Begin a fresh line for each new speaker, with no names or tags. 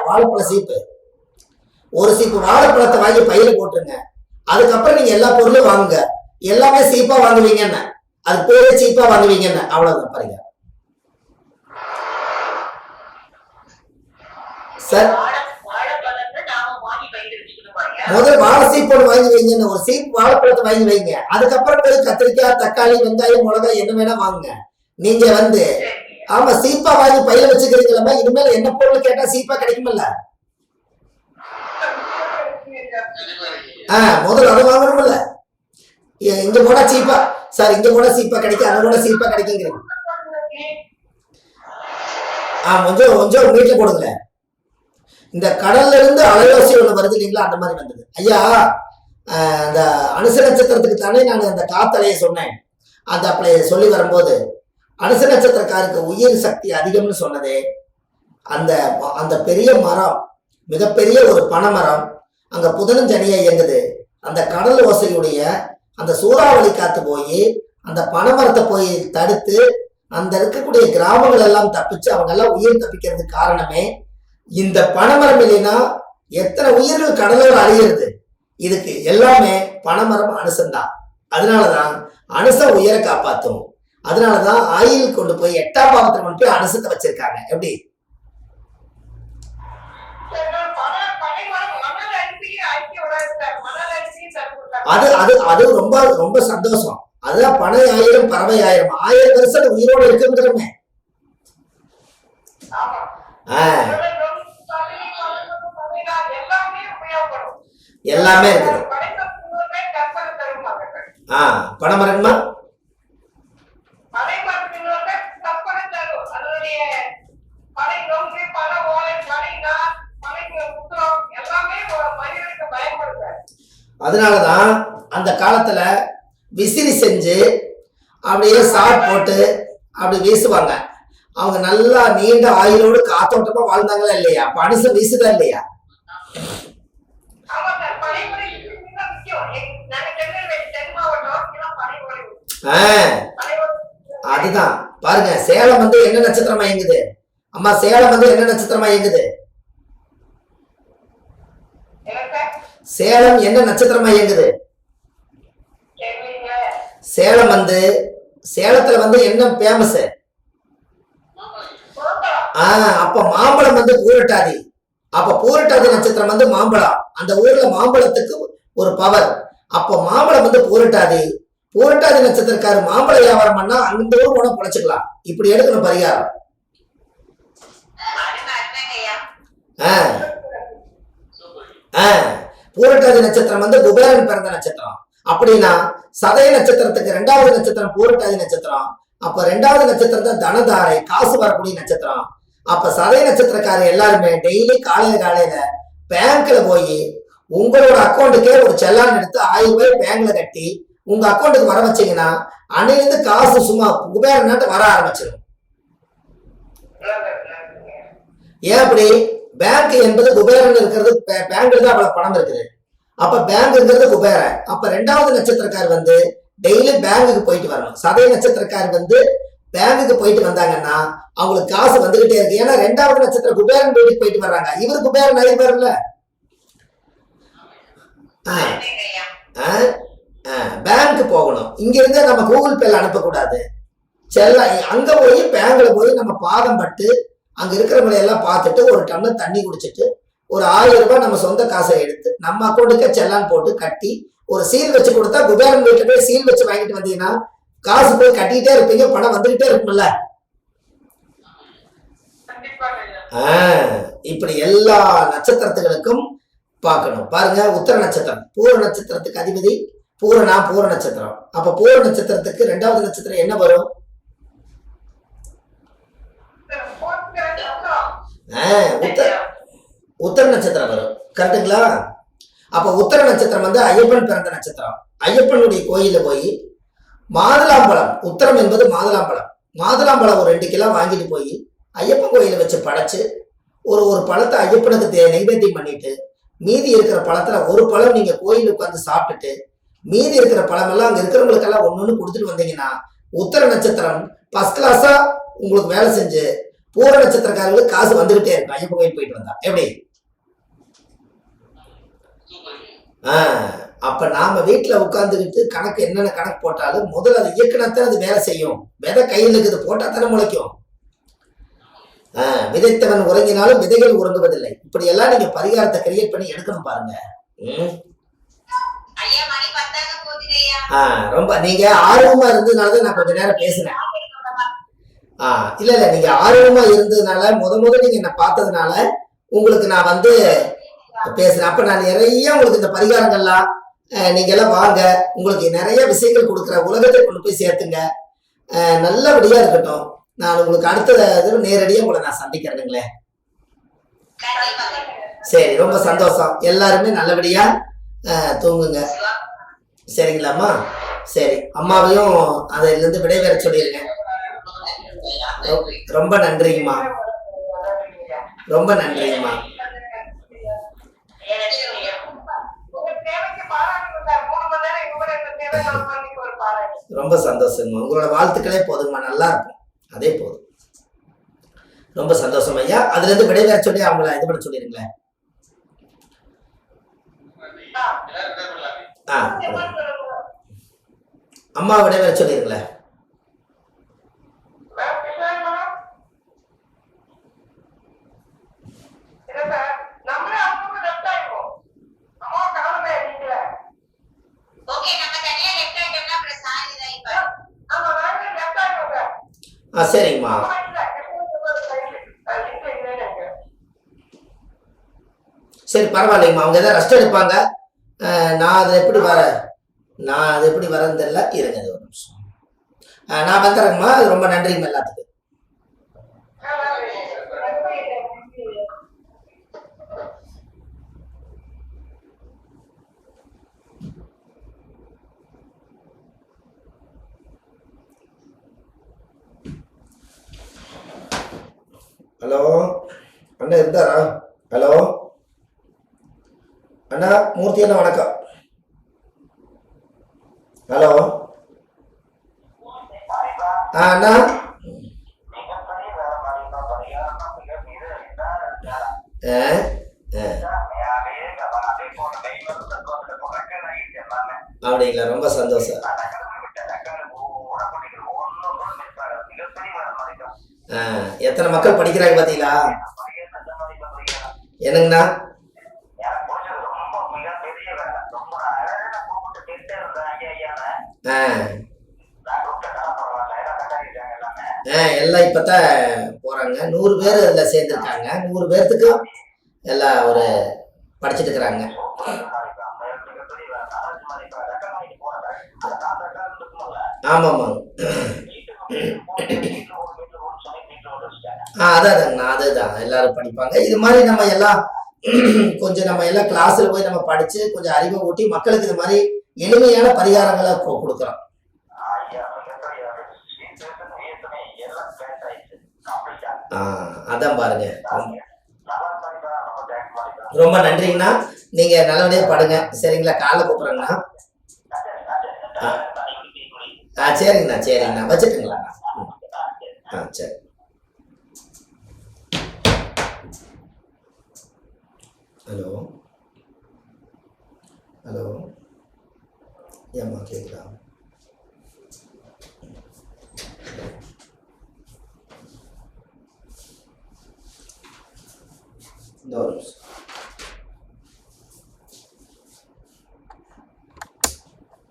வாழைப்பழ சீப்பு, ஒரு சீப்பு வாழைப்பழத்தை வாங்கி பையில போட்டுருங்க. அதுக்கப்புறம் நீங்க எல்லா பொருளும் வாங்குங்க. எல்லாமே சீப்பா வாங்குவீங்கன்னு, அது பேரே சீப்பா வாங்குவீங்கன்னு. அவ்வளவுதான் பாருங்க சார். முதல் வாழை சீப்பு ஒன்று வாங்கி வைங்கன்னு, ஒரு சீப்பு வாழைப்பழத்தை வாங்கி வைங்க. அதுக்கப்புறம் போய் கத்திரிக்காய், தக்காளி, வெங்காயம், மிளகாய் என்ன வேணா வாங்குங்க. நீங்க ஆமா சீப்பா வாங்கி பையில வச்சுக்கிறீங்களா? இனிமேல் என்ன பொருள் கேட்டா சீப்பா கிடைக்குமில்ல. முதல்ல அதை வாங்கணும்ல. இங்க போனா சீப்பா சார், இங்க போனா சீப்பா கிடைக்கும், அங்க போனா சீப்பா கிடைக்குங்கிறீங்க. கொஞ்சம் கொஞ்சம் வீட்டுல போடுங்க. இந்த கடல்ல இருந்து அலைவாசி ஒண்ணு வருது இல்லைங்களா, அந்த மாதிரி வந்தது ஐயா. அந்த அனுச நட்சத்திரத்துக்கு தானே நான் அந்த காத்தலையை சொன்னேன். அந்த அப்படி சொல்லி வரும்போது அனுச நட்சத்திரக்காருக்கு உயிர் சக்தி அதிகம்னு சொன்னதே, அந்த அந்த பெரிய மரம், மிகப்பெரிய ஒரு பனைமரம் அங்க புதனும் சனியா இயங்குது. அந்த கடல் ஓசையுடைய அந்த சூறாவளி காத்து போய் அந்த பனைமரத்தை போய் தடுத்து அந்த இருக்கக்கூடிய கிராமங்கள் எல்லாம் தப்பிச்சு அவங்க எல்லாம் உயிர் தப்பிக்கிறதுக்கு காரணமே இந்த பனைமரம். இல்லைன்னா எத்தனை உயிர்கள் கடலோடு அழியிறது. இதுக்கு எல்லாமே பனைமரம் அனுசந்தான். அதனாலதான் அனுசம் உயிரை காப்பாற்றும். அதனாலதான் ஆயில் கொண்டு போய் 8ஆம் பாவத்தில் கொண்டு போய் அனுசத்தை வச்சிருக்காங்க. எப்படி அது அது அது ரொம்ப ரொம்ப சந்தோஷம். அதுதான் பனை ஆயிரம் பறவை ஆயிரம், 1000 வருஷம் உயிரோடு இருக்குங்கிறமே. எல்லாமே இருக்குது. பனைமரம்மா அதனாலதான் அந்த காலத்துல விசிறி செஞ்சு அப்படியே சாட் போட்டு அப்படி வீசுவாங்க. அவங்க நல்லா நீண்ட ஆயுளோடு காத்தோட்டமா வாழ்ந்தாங்களா இல்லையா? பனிசம் வீசுதா இல்லையா? அதுதான் பாருங்க. சேலம் என்ன நட்சத்திரமா இயங்குது? அம்மா சேலம் என்ன நட்சத்திரமா இயங்குது? சேலம் என்ன நட்சத்திரமா இயங்குது? சேலம் சேலத்துல என்ன பேமஸ்? அப்ப மாம்பழம் பூரட்டாதி. அப்ப பூரட்டாதி நட்சத்திரம் மாம்பழம். அந்த ஊர்ல மாம்பழத்துக்கு ஒரு பவர். அப்ப மாம்பழம் பூரட்டாதி. பூரட்டாதி நட்சத்திரக்காரு மாம்பழ வியாபாரம் பண்ணா அந்த ஊர் போன பொழைச்சுக்கலாம். இப்படி எடுக்கணும் பரிகாரம். பூரட்டாதி நட்சத்திரம் குபேரன் பிறந்த நட்சத்திரம். அப்படின்னா சதய நட்சத்திரத்துக்கு 2வது நட்சத்திரம் பூரட்டாதி நட்சத்திரம். அப்ப 2வது நட்சத்திரத்தை தனதாரை, காசு வரக்கூடிய நட்சத்திரம். அப்ப சதய நட்சத்திரக்காரர் எல்லாருமே டெய்லி காலையில பேங்க்ல போய் உங்களோட அக்கௌண்ட்டுக்கே ஒரு செல்லான் எடுத்து 1000 ரூபாய் பேங்க்ல கட்டி உங்க அக்கௌண்ட்டுக்கு வர வச்சீங்கன்னா அன்னையிலிருந்து காசு சும்மா குபேரன் நாட்டு வர ஆரம்பிச்சிடும். ஏன் அப்படி? பேங்க் என்பது குபேரன் இருக்கிறது. பேங்க்ல தான் அவ்வளவு பணம் இருக்குது. அப்ப பேங்க் இருக்கிறது குபேரன். அப்ப 2வது நட்சத்திரக்கார் டெய்லி பேங்குக்கு போயிட்டு வரணும். சதய நட்சத்திரக்கார் பேங்குக்கு போயிட்டு வந்தாங்கன்னா அவங்களுக்கு காசு வந்துகிட்டே இருக்கு. ஏன்னா 2வது நட்சத்திரம் குபேரன் வீட்டுக்கு போயிட்டு வர்றாங்க. இவர் குபேரன் நிறைய பேர்ல பேங்க் போகணும். இங்க இருந்தே நம்ம கூகுள் பேல அனுப்பக்கூடாது. செல்ல அங்க போய் பேங்க்ல போய் நம்ம பாதம் பட்டு அங்க இருக்கிறவங்களை எல்லாம் பார்த்துட்டு ஒரு டம்ளர் தண்ணி குடிச்சிட்டு ஒரு 1000 ரூபாய் நம்ம சொந்த காசை எடுத்து நம்ம அக்கௌண்ட்டுக்கே செல்லான் போட்டு கட்டி ஒரு சீல் வச்சு கொடுத்தா குபேரன் வீட்டுல போய் சீல் வச்சு வாங்கிட்டு வந்தீங்கன்னா காசு போய் கட்டிக்கிட்டே இருப்பீங்க, பணம் வந்துகிட்டே இருக்கும்ல. இப்படி எல்லா நட்சத்திரத்துகளுக்கும் பார்க்கணும். பாருங்க, உத்தர நட்சத்திரம் பூர நட்சத்திரத்துக்கு அதிபதி பூர நட்சத்திரம். அப்ப பூர நட்சத்திரத்துக்கு 2வது நட்சத்திரம் என்ன வரும்? உத்தர நட்சத்திரம் வரும். கரெக்டுங்களா? அப்ப உத்தர நட்சத்திரம் ஐயப்பன் பிறந்த நட்சத்திரம். ஐயப்பனுடைய கோயில போய் மாதுளாம்பழம், உத்தரம் என்பது மாதுளாம்பழம் ஒரு 2 கிலோ வாங்கிட்டு போய் ஐயப்பன் கோயில வச்சு படைச்சு ஒரு பழத்தை ஐயப்பனுக்கு நைவேத்தியம் பண்ணிட்டு மீதி இருக்கிற பழத்துல ஒரு பழம் நீங்க கோயிலுக்கு உட்காந்து சாப்பிட்டுட்டு மீதி இருக்கிற பழமெல்லாம் அங்க இருக்கிறவங்களுக்கெல்லாம் ஒண்ணு கொடுத்துட்டு வந்தீங்கன்னா உத்தர நட்சத்திரம் ஃபர்ஸ்ட் கிளாஸா உங்களுக்கு வேலை செஞ்சு பூர நட்சத்திரக்காரர்களுக்கு காசு வந்துகிட்டே இருக்கும் ஐயப்பன் கோயில் போயிட்டு வந்தா. எப்படி? அப்ப நாம வீட்டுல உட்கார்ந்துக்கிட்டு கணக்கு என்னென்ன கணக்கு போட்டாலும் முதல்ல அதை இயக்குனத்தான் அது வேலை செய்யும். விதை கையில் இருக்குது, போட்டா தானே முளைக்கும். விதைத்தவன் உறங்கினாலும் விதைகள் உறங்குவதில்லை. இப்படி எல்லாம் நீங்க பரிகாரத்தை கிரியேட் பண்ணி எடுக்கணும் பாருங்க. ரொம்ப நீங்க ஆர்வமா இருந்ததுனாலதான் நான் கொஞ்ச நேரம் பேசினேன். இல்ல நீங்க ஆர்வமா இருந்ததுனால முத நீங்க என்ன பார்த்ததுனால உங்களுக்கு நான் வந்து பேசுறேன். அப்ப நான் நிறைய உங்களுக்கு இந்த பரிகாரங்கள்லாம் நீங்க எல்லாம் வாங்க, உங்களுக்கு நிறைய விஷயங்கள் கொடுக்குற, உலகத்தை கொண்டு போய் சேர்த்துங்க, நல்லபடியா இருக்கட்டும். நான் உங்களுக்கு அடுத்த நேரடியாக உங்களை நான் சந்திக்கிறேனுங்களே. சரி, ரொம்ப சந்தோஷம். எல்லாருமே நல்லபடியா தூங்குங்க, சரிங்களாம்மா? சரி, அம்மாவையும் அதுல இருந்து விடைபெற சொல்லிருங்க. ரொம்ப நன்றிங்கம்மா, ரொம்ப நன்றிங்கம்மா. ரொம்ப சந்தோஷங்கம்மா, உங்களோட வாழ்த்துக்களே போதுங்கம்மா, நல்லா இருக்கும், அதே போதும். ரொம்ப சந்தோஷம் ஐயா. அதுல இருந்து விடைபெற சொல்லி அவங்கள இது பண்ண சொல்லிருங்களேன். அம்மா விடைபெற சொல்லிருங்களேன். சரிங்கம்மா. சரி, பரவாயில்லைங்கம்மா, அவங்க ஏதாவது ரெஸ்ட் எடுப்பாங்க. நான் அது எப்படி வரேன்னு தெரியல. இருங்க, அது ஒரு நிமிஷம், நான் வந்துடுறேங்கம்மா. ரொம்ப நன்றிங்கம்மா எல்லாத்துக்கும். ஹலோ அண்ணா, இருந்தாரா? ஹலோ அண்ணா, மூர்த்தி அண்ணா, வணக்கம். ஹலோ அண்ணா, அப்படிங்களா? ரொம்ப சந்தோஷம். எத்தனை மக்கள் படிக்கிறாங்க பாத்தீங்களா? என்னங்கண்ணா? எல்லாம் இப்பதான் போறாங்க. 100 பேர் அதுல சேர்ந்துருக்காங்க. 100 பேர்த்துக்கு எல்லாம் ஒரு படிச்சுட்டு இருக்கிறாங்க. ஆமாமா, அதாங்கண்ணா, அதுதான் எல்லாரும் படிப்பாங்க. இது மாதிரி நம்ம எல்லாம் கொஞ்சம் நம்ம எல்லாம் கிளாஸ்ல போய் நம்ம படிச்சு கொஞ்சம் அறிவை ஊட்டி மக்களுக்கு இது மாதிரி எளிமையான பரிகாரங்களை கொடுக்குறோம். அதான் பாருங்க. ரொம்ப நன்றிங்கண்ணா, நீங்க நல்லபடியா படுங்க, சரிங்களா? காலைல கூப்பிடுறேங்கண்ணா. சரிங்கண்ணா, சரிங்கண்ணா, வச்சுட்டுங்களா? சரி. ஹலோ ஹலோ, ஏம்மா கேட்குதா? No.